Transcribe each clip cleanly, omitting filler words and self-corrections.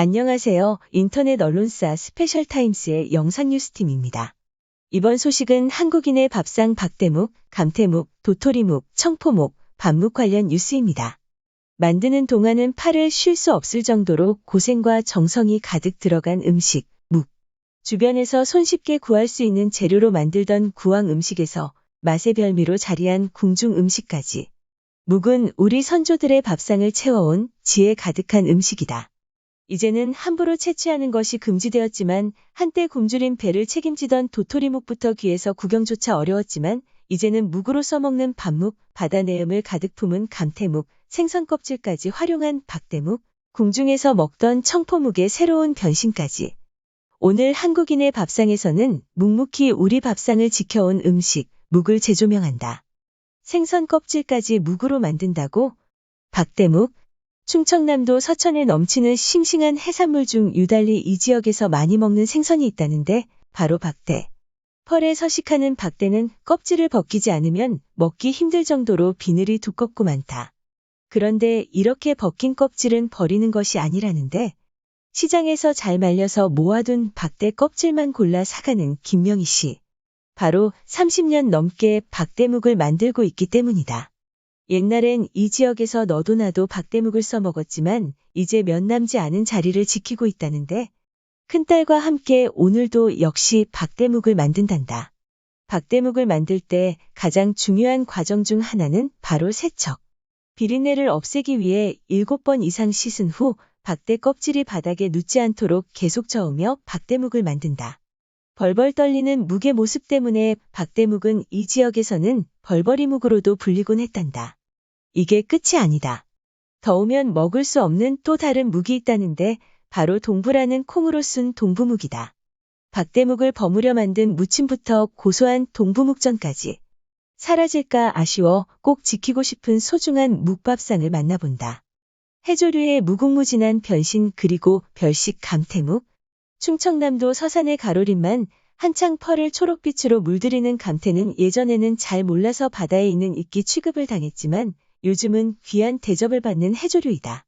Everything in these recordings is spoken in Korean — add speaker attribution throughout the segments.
Speaker 1: 안녕하세요. 인터넷 언론사 스페셜타임스의 영상뉴스팀입니다. 이번 소식은 한국인의 밥상 박대묵, 감태묵, 도토리묵, 청포묵, 밥묵 관련 뉴스입니다. 만드는 동안은 팔을 쉴 수 없을 정도로 고생과 정성이 가득 들어간 음식, 묵. 주변에서 손쉽게 구할 수 있는 재료로 만들던 구황 음식에서 맛의 별미로 자리한 궁중 음식까지. 묵은 우리 선조들의 밥상을 채워온 지혜 가득한 음식이다. 이제는 함부로 채취하는 것이 금지되었지만 한때 굶주린 배를 책임지던 도토리묵부터 귀에서 구경조차 어려웠지만 이제는 묵으로 써먹는 밥묵, 바다 내음을 가득 품은 감태묵, 생선 껍질까지 활용한 박대묵, 궁중에서 먹던 청포묵의 새로운 변신까지. 오늘 한국인의 밥상에서는 묵묵히 우리 밥상을 지켜온 음식, 묵을 재조명한다. 생선 껍질까지 묵으로 만든다고? 박대묵. 충청남도 서천에 넘치는 싱싱한 해산물 중 유달리 이 지역에서 많이 먹는 생선이 있다는데 바로 박대. 펄에 서식하는 박대는 껍질을 벗기지 않으면 먹기 힘들 정도로 비늘이 두껍고 많다. 그런데 이렇게 벗긴 껍질은 버리는 것이 아니라는데 시장에서 잘 말려서 모아둔 박대 껍질만 골라 사가는 김명희 씨. 바로 30년 넘게 박대묵을 만들고 있기 때문이다. 옛날엔 이 지역에서 너도 나도 박대묵을 써먹었지만 이제 몇 남지 않은 자리를 지키고 있다는데 큰딸과 함께 오늘도 역시 박대묵을 만든단다. 박대묵을 만들 때 가장 중요한 과정 중 하나는 바로 세척. 비린내를 없애기 위해 7번 이상 씻은 후 박대 껍질이 바닥에 눕지 않도록 계속 저으며 박대묵을 만든다. 벌벌 떨리는 묵의 모습 때문에 박대묵은 이 지역에서는 벌벌이묵으로도 불리곤 했단다. 이게 끝이 아니다. 더우면 먹을 수 없는 또 다른 묵이 있다는데 바로 동부라는 콩으로 쓴 동부묵이다. 박대묵을 버무려 만든 무침부터 고소한 동부묵전까지. 사라질까 아쉬워 꼭 지키고 싶은 소중한 묵밥상을 만나본다. 해조류의 무궁무진한 변신 그리고 별식 감태묵. 충청남도 서산의 가로림만 한창 펄을 초록빛으로 물들이는 감태는 예전에는 잘 몰라서 바다에 있는 이끼 취급을 당했지만 요즘은 귀한 대접을 받는 해조류이다.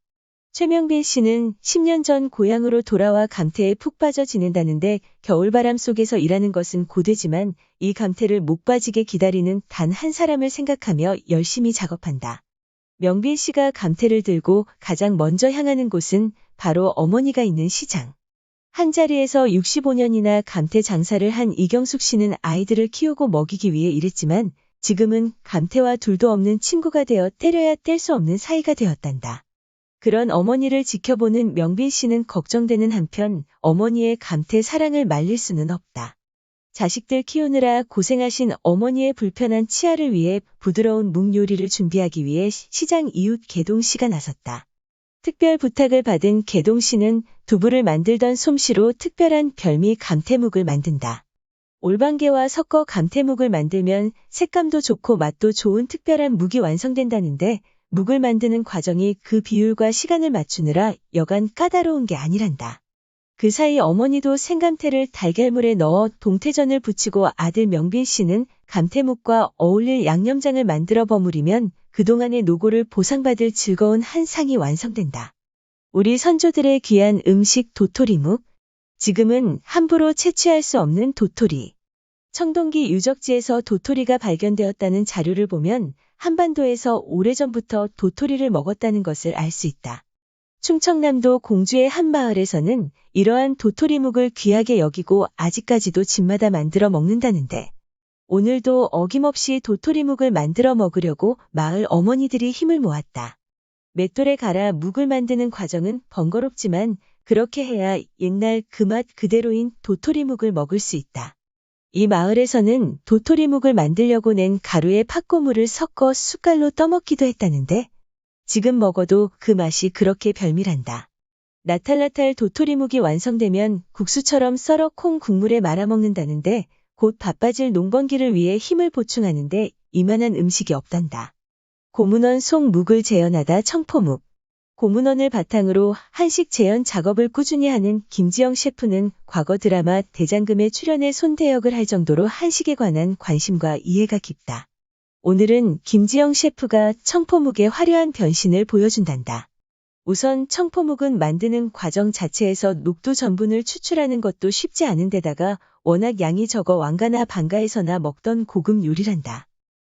Speaker 1: 최명빈 씨는 10년 전 고향으로 돌아와 감태에 푹 빠져 지낸다는데 겨울바람 속에서 일하는 것은 고되지만 이 감태를 목 빠지게 기다리는 단 한 사람을 생각하며 열심히 작업한다. 명빈 씨가 감태를 들고 가장 먼저 향하는 곳은 바로 어머니가 있는 시장. 한자리에서 65년이나 감태 장사를 한 이경숙 씨는 아이들을 키우고 먹이기 위해 일했지만 지금은 감태와 둘도 없는 친구가 되어 때려야 뗄 수 없는 사이가 되었단다. 그런 어머니를 지켜보는 명빈 씨는 걱정되는 한편 어머니의 감태 사랑을 말릴 수는 없다. 자식들 키우느라 고생하신 어머니의 불편한 치아를 위해 부드러운 묵 요리를 준비하기 위해 시장 이웃 개동 씨가 나섰다. 특별 부탁을 받은 개동 씨는 두부를 만들던 솜씨로 특별한 별미 감태묵을 만든다. 올방개와 섞어 감태묵을 만들면 색감도 좋고 맛도 좋은 특별한 묵이 완성된다는데 묵을 만드는 과정이 그 비율과 시간을 맞추느라 여간 까다로운 게 아니란다. 그 사이 어머니도 생감태를 달걀물에 넣어 동태전을 부치고 아들 명빈 씨는 감태묵과 어울릴 양념장을 만들어 버무리면 그동안의 노고를 보상받을 즐거운 한 상이 완성된다. 우리 선조들의 귀한 음식 도토리묵. 지금은 함부로 채취할 수 없는 도토리. 청동기 유적지에서 도토리가 발견되었다는 자료를 보면 한반도에서 오래전부터 도토리를 먹었다는 것을 알 수 있다. 충청남도 공주의 한 마을에서는 이러한 도토리묵을 귀하게 여기고 아직까지도 집마다 만들어 먹는다는데 오늘도 어김없이 도토리묵을 만들어 먹으려고 마을 어머니들이 힘을 모았다. 맷돌에 갈아 묵을 만드는 과정은 번거롭지만 그렇게 해야 옛날 그 맛 그대로인 도토리묵을 먹을 수 있다. 이 마을에서는 도토리묵을 만들려고 낸 가루에 팥고물을 섞어 숟갈로 떠먹기도 했다는데 지금 먹어도 그 맛이 그렇게 별미란다. 나탈나탈 도토리묵이 완성되면 국수처럼 썰어 콩 국물에 말아 먹는다는데 곧 바빠질 농번기를 위해 힘을 보충하는데 이만한 음식이 없단다. 고문원 속 묵을 재현하다 청포묵. 고문원을 바탕으로 한식 재현 작업을 꾸준히 하는 김지영 셰프는 과거 드라마 대장금에 출연해 손대역을 할 정도로 한식에 관한 관심과 이해가 깊다. 오늘은 김지영 셰프가 청포묵의 화려한 변신을 보여준단다. 우선 청포묵은 만드는 과정 자체에서 녹두 전분을 추출하는 것도 쉽지 않은 데다가 워낙 양이 적어 왕가나 방가에서나 먹던 고급 요리란다.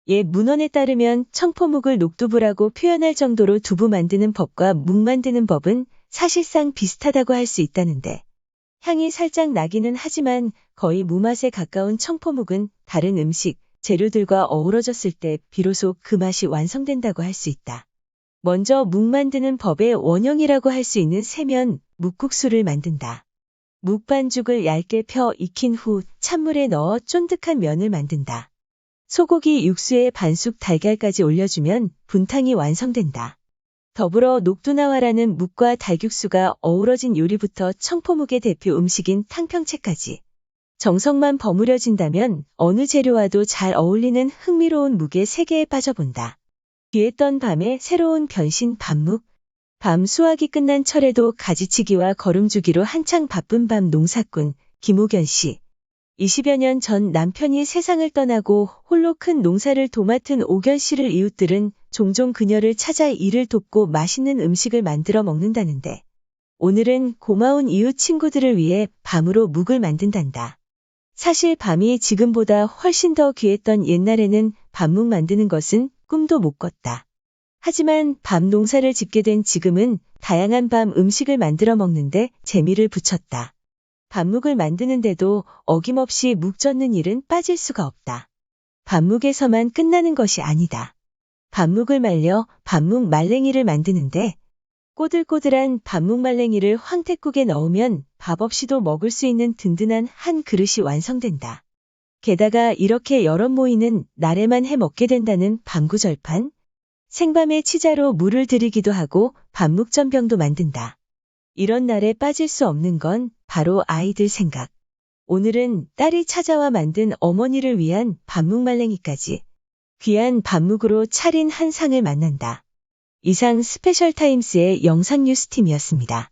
Speaker 1: 옛 문헌에 따르면 청포묵을 녹두부라고 표현할 정도로 두부 만드는 법과 묵 만드는 법은 사실상 비슷하다고 할 수 있다는데 향이 살짝 나기는 하지만 거의 무맛에 가까운 청포묵은 다른 음식, 재료들과 어우러졌을 때 비로소 그 맛이 완성된다고 할 수 있다. 먼저 묵 만드는 법의 원형이라고 할 수 있는 세면, 묵국수를 만든다. 묵 반죽을 얇게 펴 익힌 후 찬물에 넣어 쫀득한 면을 만든다. 소고기 육수에 반숙 달걀까지 올려주면 분탕이 완성된다. 더불어 녹두나와라는 묵과 달육수가 어우러진 요리부터 청포묵의 대표 음식인 탕평채까지 정성만 버무려진다면 어느 재료와도 잘 어울리는 흥미로운 묵의 세계에 빠져본다. 귀했던 밤의 새로운 변신 밤묵. 밤 수확이 끝난 철에도 가지치기와 거름주기로 한창 바쁜 밤 농사꾼 김옥연 씨. 20여 년 전 남편이 세상을 떠나고 홀로 큰 농사를 도맡은 옥연 씨를 이웃들은 종종 그녀를 찾아 일을 돕고 맛있는 음식을 만들어 먹는다는데 오늘은 고마운 이웃 친구들을 위해 밤으로 묵을 만든단다. 사실 밤이 지금보다 훨씬 더 귀했던 옛날에는 밤묵 만드는 것은 꿈도 못 꿨다. 하지만 밤 농사를 짓게 된 지금은 다양한 밤 음식을 만들어 먹는데 재미를 붙였다. 밤묵을 만드는데도 어김없이 묵 젓는 일은 빠질 수가 없다. 밤묵에서만 끝나는 것이 아니다. 밤묵을 말려 밤묵 말랭이를 만드는데 꼬들꼬들한 밤묵 말랭이를 황태국에 넣으면 밥 없이도 먹을 수 있는 든든한 한 그릇이 완성된다. 게다가 이렇게 여럿 모이는 날에만 해 먹게 된다는 밤구절판, 생밤에 치자로 물을 들이기도 하고 밤묵전병도 만든다. 이런 날에 빠질 수 없는 건 바로 아이들 생각. 오늘은 딸이 찾아와 만든 어머니를 위한 밤묵 말랭이까지 귀한 밤묵으로 차린 한 상을 만난다. 이상 스페셜타임스의 영상 뉴스팀이었습니다.